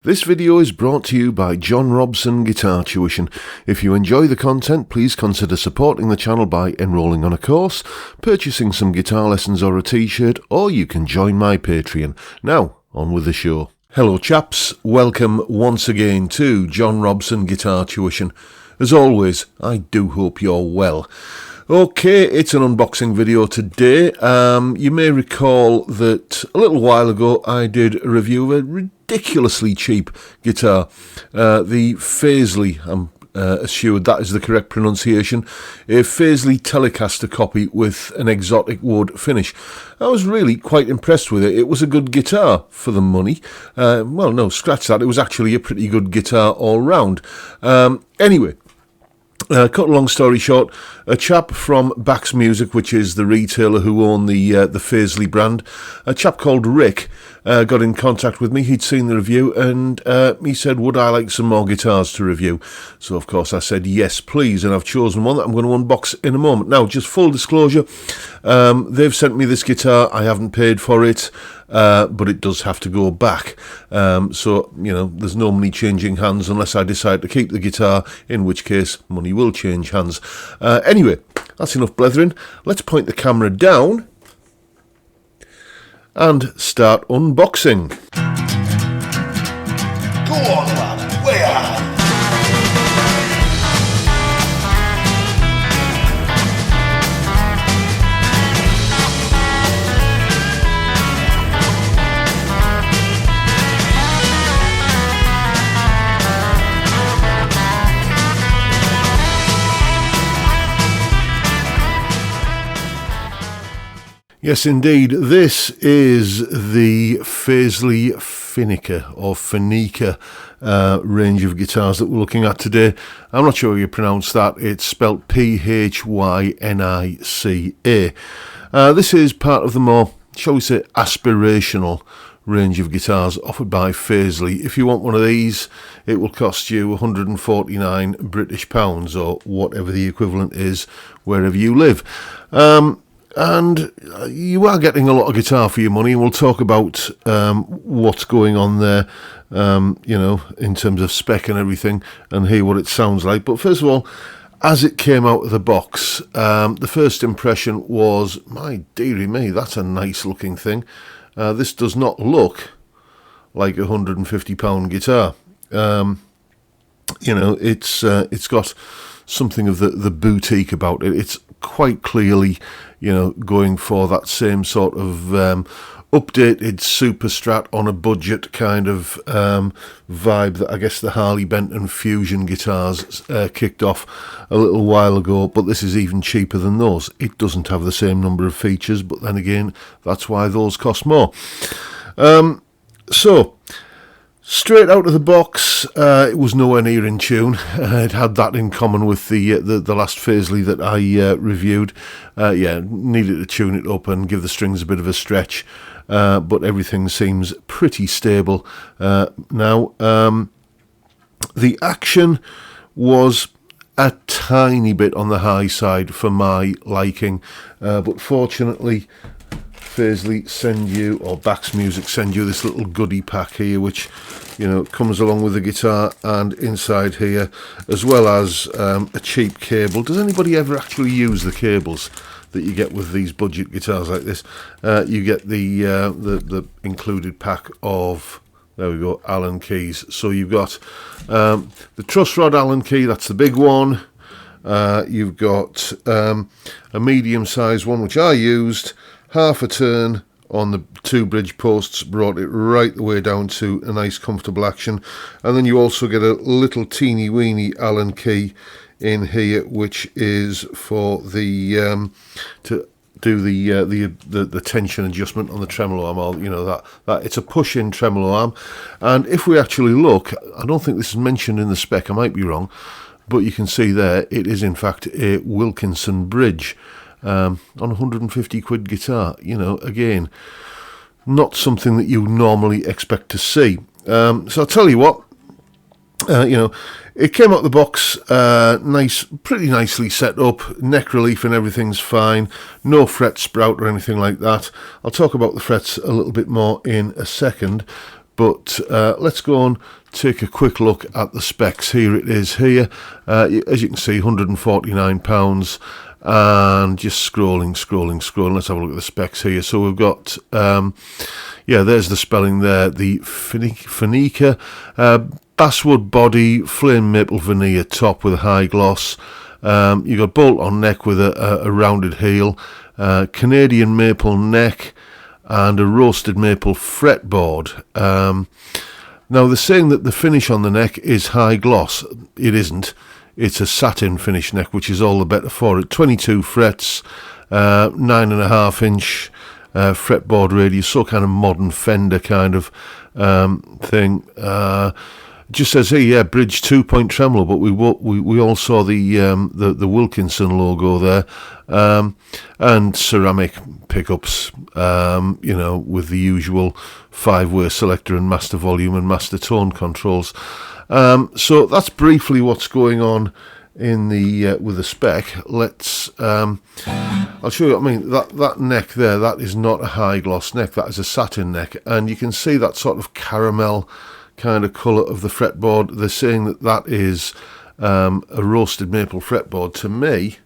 This video is brought to you by John Robson Guitar Tuition. If you enjoy the content, please consider supporting the channel by enrolling on a course, purchasing some guitar lessons or a t-shirt, or you can join my Patreon. Now, on with the show. Hello chaps, welcome once again to John Robson Guitar Tuition. As always, I do hope you're well. Okay, it's an unboxing video today. You may recall that a little while ago I did a review of a ridiculously cheap guitar, the Fazley, I'm assured that is the correct pronunciation, a Fazley Telecaster copy with an exotic wood finish. I was really quite impressed with it. It was a good guitar for the money. Well, no, scratch that. It was actually a pretty good guitar all round. Anyway. Cut a long story short, a chap from Bax Music, which is the retailer who own the Fazley brand, a chap called Rick got in contact with me. He'd seen the review and he said, would I like some more guitars to review? So of course I said yes please, and I've chosen one that I'm going to unbox in a moment. Now, just full disclosure, they've sent me this guitar. I haven't paid for it. But it does have to go back, so you know there's no money changing hands unless I decide to keep the guitar, in which case money will change hands. Anyway, that's enough blethering. Let's point the camera down and start unboxing. Go on, lad, way out. Yes, indeed. This is the Fazley Phynica or Phynica range of guitars that we're looking at today. I'm not sure how you pronounce that. It's spelt Phynica. This is part of the more, shall we say, aspirational range of guitars offered by Fazley. If you want one of these, it will cost you 149 British pounds or whatever the equivalent is wherever you live. And you are getting a lot of guitar for your money, and we'll talk about what's going on there, you know, in terms of spec and everything, and hear what it sounds like. But first of all, as it came out of the box, the first impression was, my dearie me, that's a nice looking thing. This does not look like a £150 guitar. You know, it's got something of the boutique about it. It's quite clearly, you know, going for that same sort of updated super strat on a budget kind of vibe that I guess the Harley Benton Fusion guitars kicked off a little while ago, but this is even cheaper than those. It doesn't have the same number of features, but then again, that's why those cost more. So, straight out of the box, it was nowhere near in tune. It had that in common with the last Fazley that I reviewed. Yeah, needed to tune it up and give the strings a bit of a stretch, but everything seems pretty stable now. The action was a tiny bit on the high side for my liking, but fortunately Fazley send you, or Bax Music send you, this little goodie pack here, which, you know, comes along with the guitar, and inside here, as well as a cheap cable. Does anybody ever actually use the cables that you get with these budget guitars like this? You get the included pack of, there we go, Allen keys. So you've got the truss rod Allen key, that's the big one. You've got a medium sized one, which I used. Half a turn on the two bridge posts brought it right the way down to a nice comfortable action, and then you also get a little teeny weeny Allen key in here, which is for the to do the tension adjustment on the tremolo arm, or you know that it's a push-in tremolo arm. And if we actually look, I don't think this is mentioned in the spec, I might be wrong, but you can see there it is in fact a Wilkinson bridge. On a 150 quid guitar, you know, again, not something that you normally expect to see. So I'll tell you what, you know, it came out the box nice, pretty nicely set up, neck relief and everything's fine, no fret sprout or anything like that. I'll talk about the frets a little bit more in a second, But let's go and take a quick look at the specs. Here it is here. As you can see, £149. And just scrolling. Let's have a look at the specs here. So we've got, there's the spelling there. The Phynica, basswood body, flame maple veneer top with a high gloss. You've got bolt-on neck with a rounded heel, Canadian maple neck, and a roasted maple fretboard. Now they're saying that the finish on the neck is high gloss. It isn't. It's a satin finish neck, which is all the better for it. 22 frets, 9.5 inch fretboard radius, so kind of modern Fender kind of thing. It just says here, bridge 2-point tremolo, but we all saw the Wilkinson logo there, and ceramic pickups, with the usual 5-way selector and master volume and master tone controls. So that's briefly what's going on in the with the spec. Let's I'll show you. I mean, that neck there, that is not a high gloss neck, that is a satin neck, and you can see that sort of caramel kind of colour of the fretboard. They're saying that is a roasted maple fretboard. To me,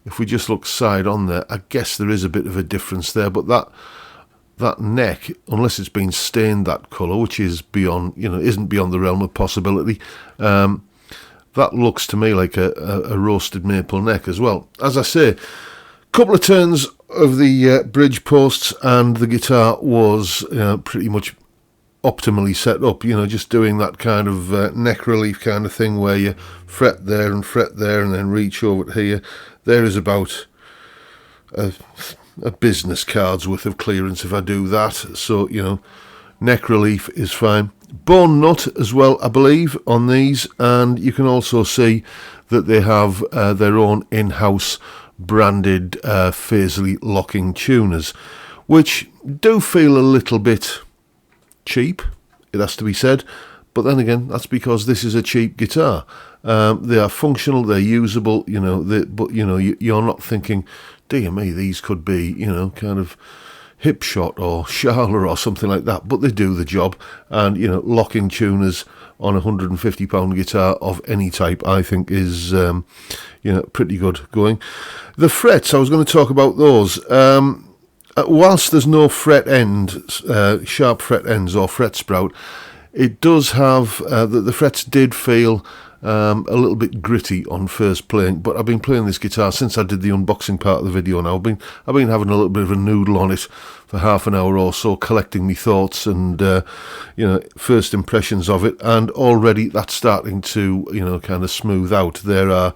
if we just look side on there, I guess there is a bit of a difference there, but that neck, unless it's been stained that colour, which is beyond, isn't beyond the realm of possibility, that looks to me like a roasted maple neck as well. As I say, couple of turns of the bridge posts and the guitar was pretty much optimally set up, just doing that kind of neck relief kind of thing where you fret there and then reach over to here. There is about a business card's worth of clearance if I do that, so neck relief is fine. Bone nut as well, I believe, on these, and you can also see that they have their own in-house branded Fazley locking tuners, which do feel a little bit cheap, it has to be said, but then again, that's because this is a cheap guitar. They are functional, they're usable, but you're not thinking, dear me, these could be, kind of hip shot or Charler or something like that, but they do the job. And locking tuners on a £150 guitar of any type, I think, is pretty good going. The frets, I was going to talk about those. Whilst there's no fret end, sharp fret ends or fret sprout, it does have the frets did feel a little bit gritty on first playing, but I've been playing this guitar since I did the unboxing part of the video now. I've been having a little bit of a noodle on it for half an hour or so, collecting my thoughts and first impressions of it, and already that's starting to kind of smooth out. There are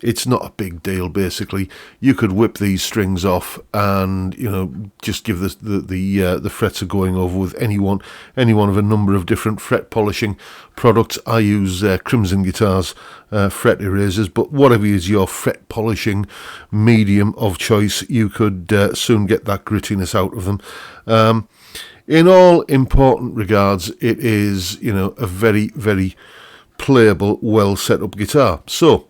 it's not a big deal. Basically, you could whip these strings off and just give the frets a going over with any one of a number of different fret polishing products. I use Crimson Guitars fret erasers, but whatever is your fret polishing medium of choice, you could soon get that grittiness out of them. In all important regards, it is a very, very playable, well set up guitar. So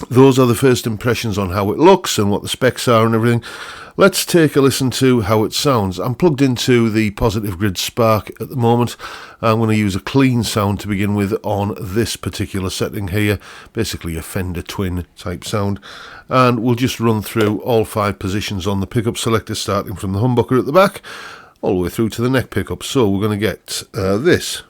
those are the first impressions on how it looks and what the specs are and everything. Let's take a listen to how it sounds. I'm plugged into the Positive Grid Spark at the moment. I'm going to use a clean sound to begin with on this particular setting here, basically a Fender Twin type sound. And we'll just run through all 5 positions on the pickup selector, starting from the humbucker at the back all the way through to the neck pickup. So we're going to get this.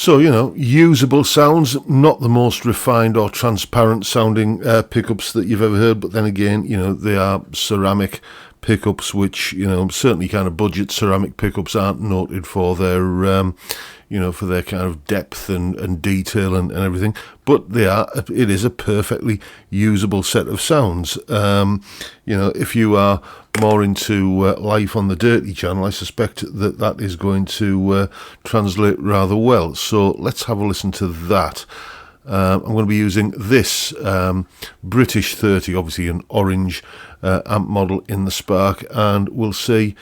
So, usable sounds, not the most refined or transparent sounding pickups that you've ever heard, but then again, they are ceramic pickups, which, certainly kind of budget ceramic pickups aren't noted for their, for their kind of depth and detail and everything, but it is a perfectly usable set of sounds. If you are more into Life on the Dirty channel, I suspect that is going to translate rather well. So let's have a listen to that. I'm going to be using this British 30, obviously an orange amp model in the Spark, and we'll see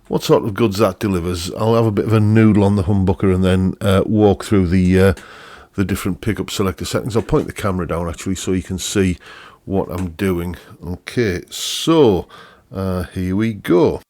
what sort of goods that delivers. I'll have a bit of a noodle on the humbucker and then walk through the different pickup selector settings. I'll point the camera down actually so you can see what I'm doing. Okay, so here we go.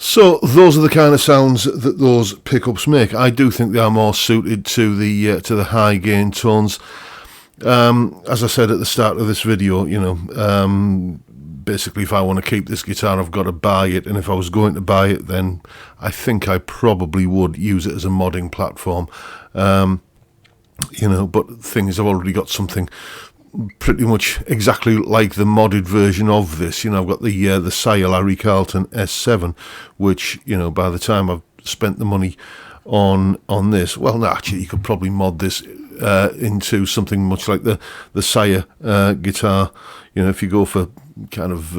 So those are the kind of sounds that those pickups make. I do think they are more suited to the high gain tones. As I said at the start of this video, basically if I want to keep this guitar, I've got to buy it, and if I was going to buy it, then I think I probably would use it as a modding platform. But the thing is, I've already got something pretty much exactly like the modded version of this. I've got the Sire Larry Carlton S7, which, by the time I've spent the money on this, well, no, actually, you could probably mod this into something much like the Sire guitar. If you go for kind of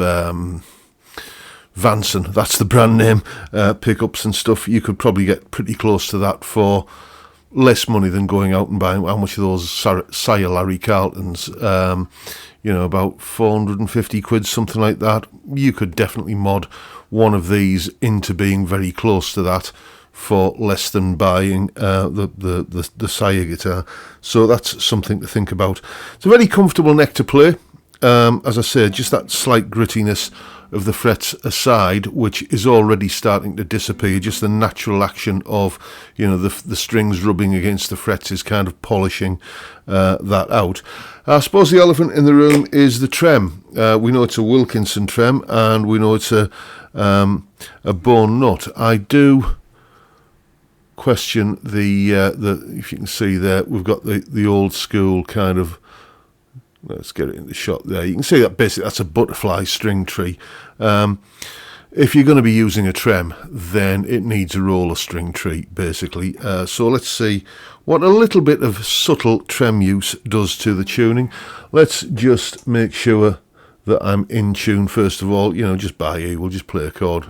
Vanson, that's the brand name, pickups and stuff, you could probably get pretty close to that for less money than going out and buying how much of those Sire Larry Carltons, about 450 quid, something like that. You could definitely mod one of these into being very close to that for less than buying the Sire guitar. So that's something to think about. It's a very comfortable neck to play. As I said, just that slight grittiness of the frets aside, which is already starting to disappear. Just the natural action of, the strings rubbing against the frets is kind of polishing that out. I suppose the elephant in the room is the trem. We know it's a Wilkinson trem, and we know it's a bone nut. I do question the if you can see there, we've got the old school kind of. Let's get it in the shot there. You can see that basically that's a butterfly string tree. If you're going to be using a trem, then it needs a roller string tree, basically. So let's see what a little bit of subtle trem use does to the tuning. Let's just make sure that I'm in tune first of all. Just by ear, we'll just play a chord.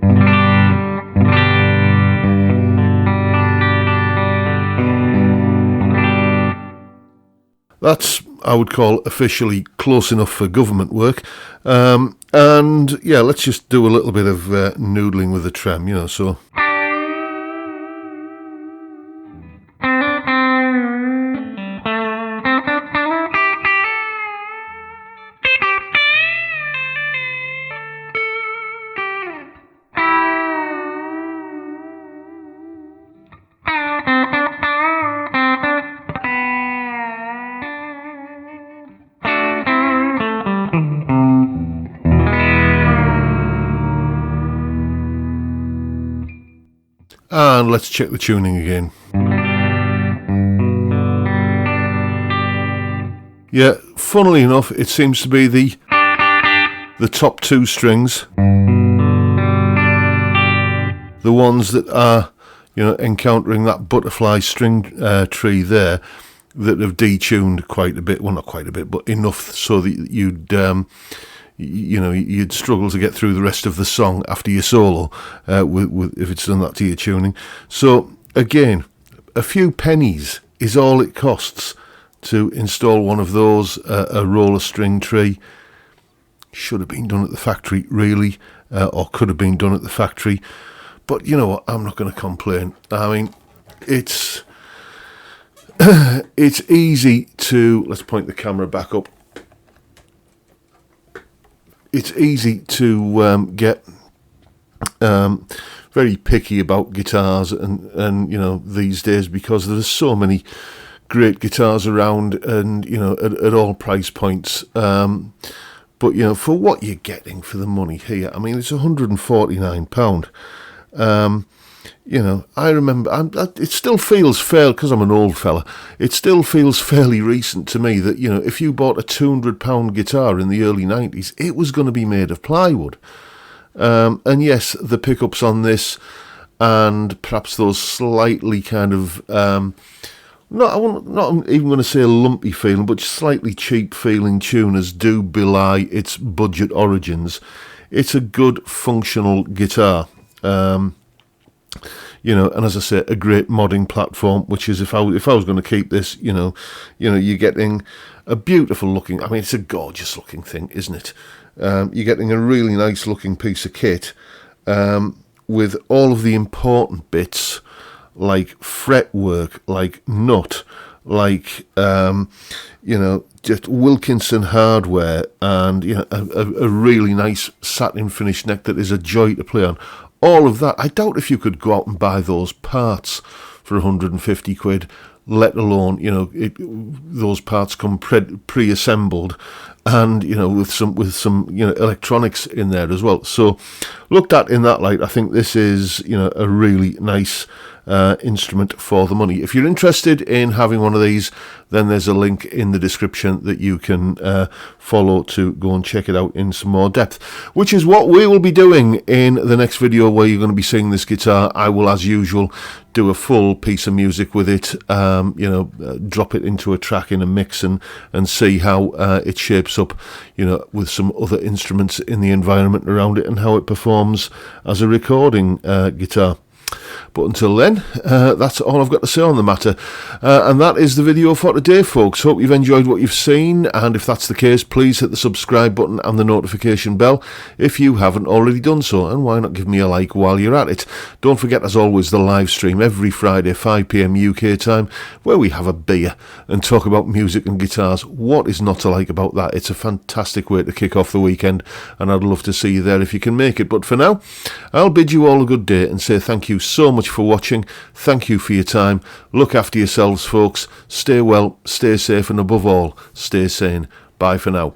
That's, I would call, officially close enough for government work. And yeah, let's just do a little bit of noodling with the trem, so. And let's check the tuning again. Yeah, funnily enough, it seems to be the top two strings, the ones that are, encountering that butterfly string tree there, that have detuned quite a bit. Well, not quite a bit, but enough so that you'd struggle to get through the rest of the song after your solo, if it's done that to your tuning. So again, a few pennies is all it costs to install one of those, a roller string tree. Should have been done at the factory, really, or could have been done at the factory. But you know what? I'm not going to complain. I mean, it's easy to, let's point the camera back up. It's easy to get very picky about guitars and these days, because there's so many great guitars around, and at all price points. But for what you're getting for the money here, I mean, it's £149. I remember, it still feels fair, because I'm an old fella, it still feels fairly recent to me that, if you bought a £200 guitar in the early 90s, it was going to be made of plywood. And yes, the pickups on this, and perhaps those slightly kind of, not even going to say a lumpy feeling, but slightly cheap feeling tuners do belie its budget origins. It's a good functional guitar. And as I say, a great modding platform, which is, if I was going to keep this, you're getting a beautiful looking, I mean, it's a gorgeous looking thing, isn't it? You're getting a really nice looking piece of kit, with all of the important bits, like fretwork, like nut, like, just Wilkinson hardware, and, a really nice satin finish neck that is a joy to play on. All of that. I doubt if you could go out and buy those parts for 150 quid, let alone, those parts come pre-assembled, and, with some electronics in there as well. So looked at in that light, I think this is, a really nice instrument for the money. If you're interested in having one of these, then there's a link in the description that you can follow to go and check it out in some more depth, which is what we will be doing in the next video, where you're going to be seeing this guitar. I will, as usual, do a full piece of music with it, drop it into a track in a mix, and see how it shapes up, with some other instruments in the environment around it, and how it performs as a recording guitar. But until then, that's all I've got to say on the matter. And that is the video for today, folks. Hope you've enjoyed what you've seen. And if that's the case, please hit the subscribe button and the notification bell if you haven't already done so. And why not give me a like while you're at it? Don't forget, as always, the live stream every Friday, 5 p.m. UK time, where we have a beer and talk about music and guitars. What is not to like about that? It's a fantastic way to kick off the weekend. And I'd love to see you there if you can make it. But for now, I'll bid you all a good day and say thank you so much for watching. Thank you for your time. Look after yourselves, folks. Stay well, stay safe, and above all, stay sane. Bye for now.